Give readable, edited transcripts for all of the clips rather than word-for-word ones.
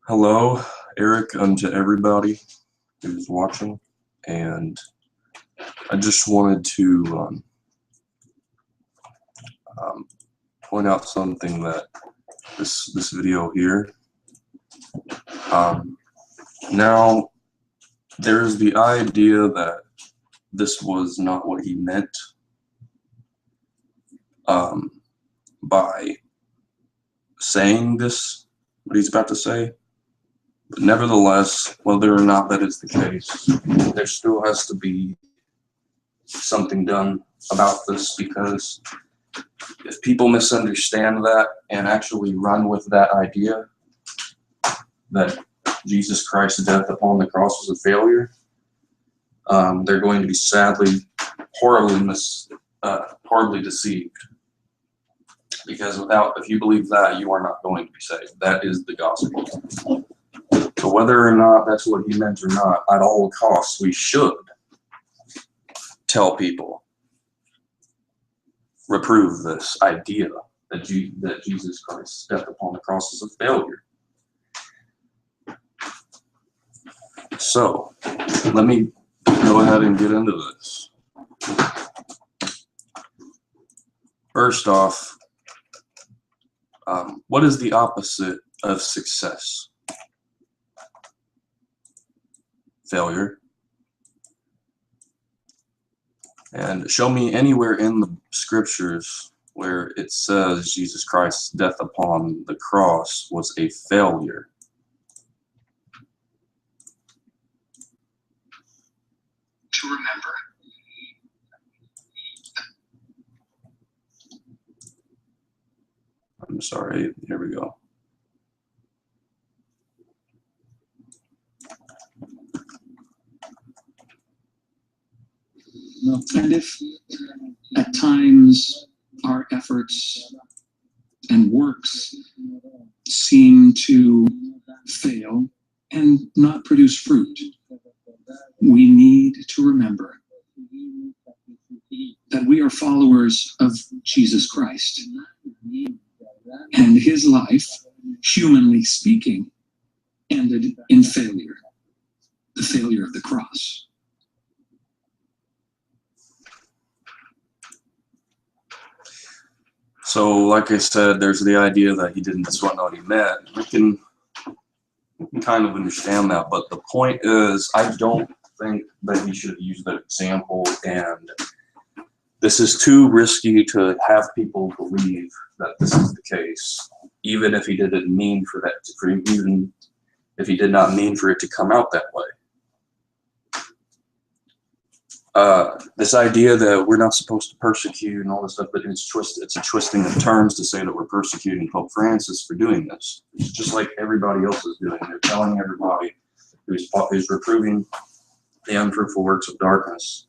Hello, Eric, and to everybody who's watching, and I just wanted to point out something that this video here. Now, there's the idea that this was not what he meant by saying this, what he's about to say. But nevertheless, whether or not that is the case, there still has to be something done about this, because if people misunderstand that and actually run with that idea that Jesus Christ's death upon the cross was a failure, they're going to be sadly, horribly deceived. Because if you believe that, you are not going to be saved. That is the gospel. So whether or not that's what he meant or not, at all costs, we should tell people, reprove this idea that Jesus Christ's death upon the cross is a failure. So, let me go ahead and get into this. First off, what is the opposite of success? Failure. And show me anywhere in the scriptures where it says Jesus Christ's death upon the cross was a failure. To remember. I'm sorry, here we go. And if at times our efforts and works seem to fail and not produce fruit, we need to remember that we are followers of Jesus Christ, and his life, humanly speaking, ended in failure, the failure of the cross. So, like I said, there's the idea that he didn't just want what he meant. We can kind of understand that, but the point is, I don't think that he should have used that example, and this is too risky to have people believe that this is the case, even if he didn't mean for that, even if he did not mean for it to come out that way. This idea that we're not supposed to persecute and all this stuff, but it's a twisting of terms to say that we're persecuting Pope Francis for doing this. It's just like everybody else is doing. They're telling everybody who's reproving the unfruitful works of darkness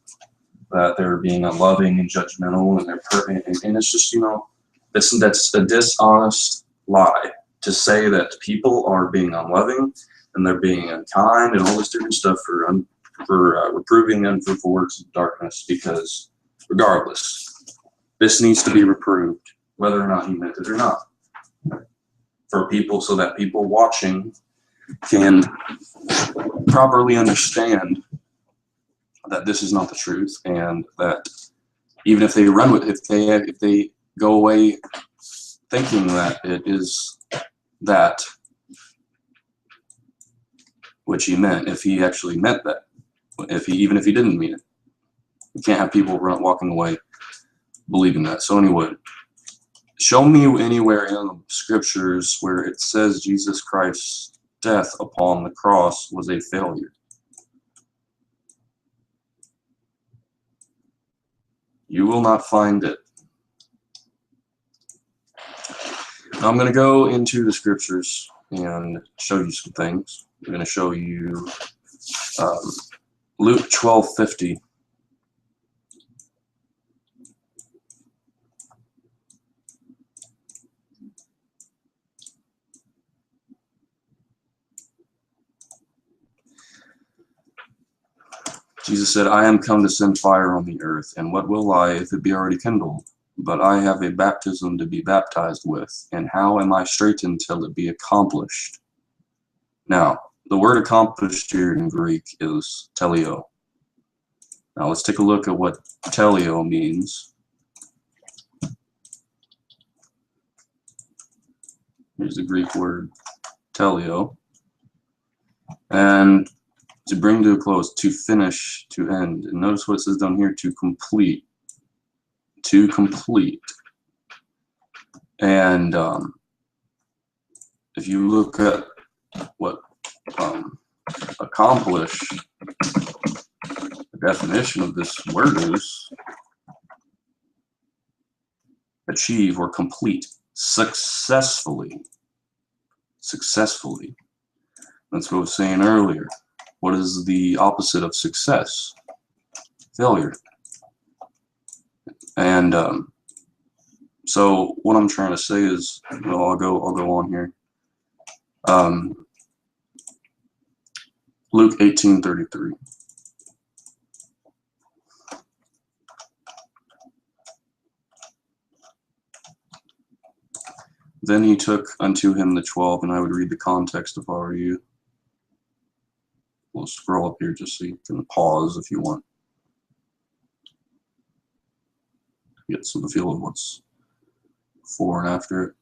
that they're being unloving and judgmental, and it's just, you know, that's a dishonest lie to say that people are being unloving and they're being unkind and all this different stuff for reproving the unfruitful works of darkness, because regardless, this needs to be reproved, whether or not he meant it or not, for people, so that people watching can properly understand that this is not the truth, and that even if they run with it, if they go away thinking that it is that which he meant, if he actually meant that, even if he didn't mean it, you can't have people walking away believing that. So anyway, show me anywhere in the scriptures where it says Jesus Christ's death upon the cross was a failure. You will not find it. Now I'm going to go into the scriptures and show you some things. I'm going to show you Luke 12:50. Jesus said, I am come to send fire on the earth, and what will I if it be already kindled? but I have a baptism to be baptized with, and how am I straitened till it be accomplished? Now, the word accomplished here in Greek is teleo. Now let's take a look at what teleo means. Here's the Greek word teleo. And to bring to a close, to finish, to end. And notice what it says down here, to complete. To complete. And if you look at what accomplish, the definition of this word is achieve or complete successfully. Successfully. That's what I was saying earlier. What is the opposite of success? Failure. And so what I'm trying to say is, well, I'll go on here. Luke 18:33. Then he took unto him the 12, and I would read the context if I were you. We'll scroll up here just so you can pause if you want. Get some feel of what's before and after it.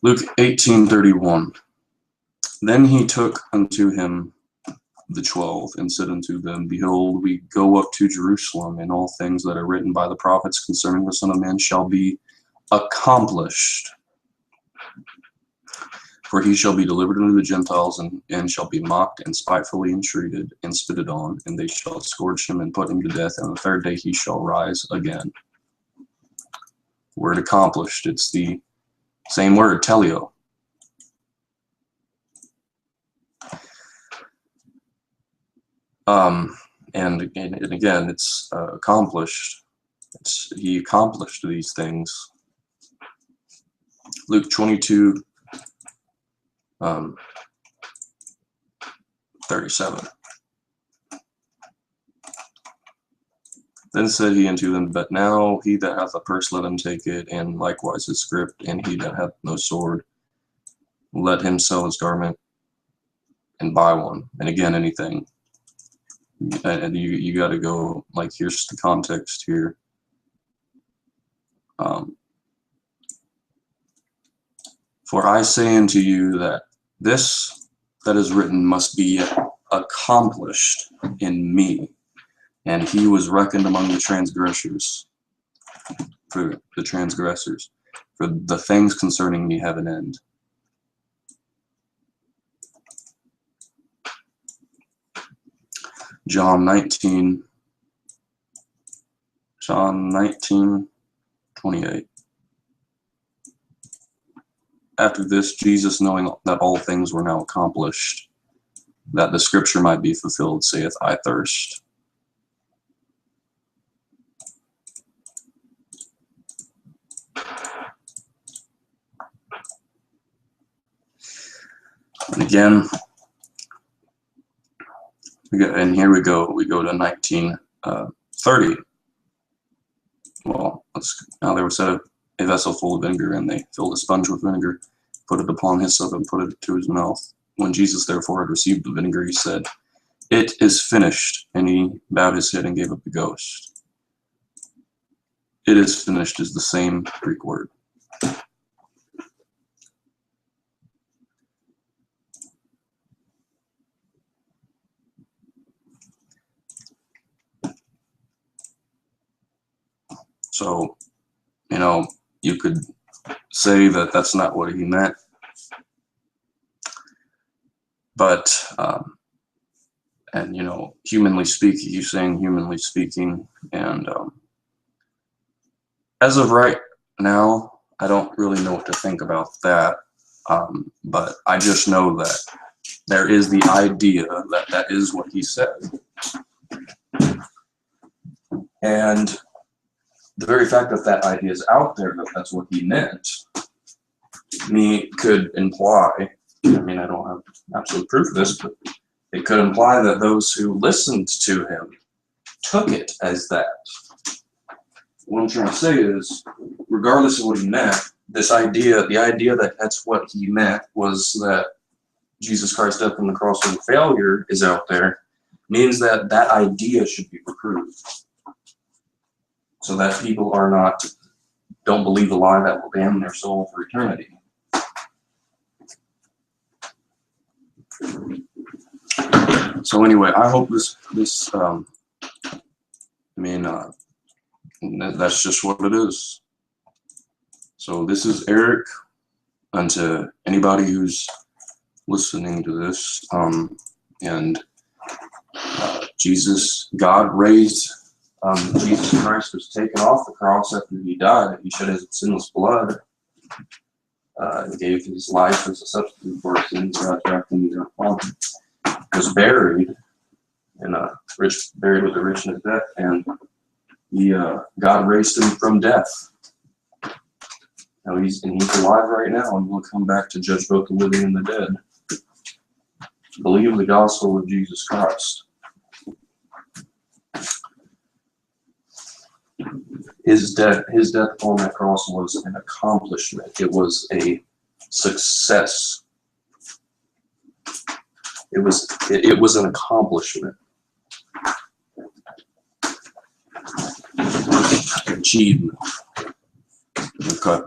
Luke 18:31. Then he took unto him the 12, and said unto them, Behold, we go up to Jerusalem, and all things that are written by the prophets concerning the Son of Man shall be accomplished. For he shall be delivered unto the Gentiles, and shall be mocked, and spitefully entreated, and spitted on, and they shall scourge him, and put him to death, and the third day he shall rise again. Word accomplished. It's the same word, teleo. And again, it's accomplished. He accomplished these things. Luke 22, 37. Then said he unto them, But now he that hath a purse, let him take it, and likewise his scrip, and he that hath no sword, let him sell his garment and buy one. And again, anything. And you got to go, like, here's the context here. For I say unto you that this that is written must be accomplished in me. And he was reckoned among the transgressors, for the transgressors, for the things concerning me have an end. John 19:28. After this, Jesus, knowing that all things were now accomplished, that the scripture might be fulfilled, saith, I thirst. And again, and here we go to 19:30. Well, now there was a vessel full of vinegar, and they filled a sponge with vinegar, put it upon hyssop, and put it to his mouth. When Jesus therefore had received the vinegar, he said, It is finished. And he bowed his head and gave up the ghost. It is finished is the same Greek word. So, you could say that that's not what he meant. But, and, humanly speaking, he's saying humanly speaking. And as of right now, I don't really know what to think about that. But I just know that there is the idea that that is what he said. And the very fact that that idea is out there, that that's what he meant, could imply, I don't have absolute proof of this, but it could imply that those who listened to him took it as that. what I'm trying to say is, regardless of what he meant, the idea that that's what he meant was that Jesus Christ's death on the cross was a failure is out there, means that that idea should be reproved. So that people don't believe a lie that will damn their soul for eternity. So anyway, I hope this that's just what it is. So this is Eric, and to anybody who's listening to this, God raised Jesus Christ was taken off the cross after he died. He shed his sinless blood and gave his life as a substitute for our sins. Was buried buried with a rich in his death, and God raised him from death. Now he's alive right now, and will come back to judge both the living and the dead. Believe the gospel of Jesus Christ. His death on that cross was an accomplishment. It was a success. It was an accomplishment. Achievement. Okay.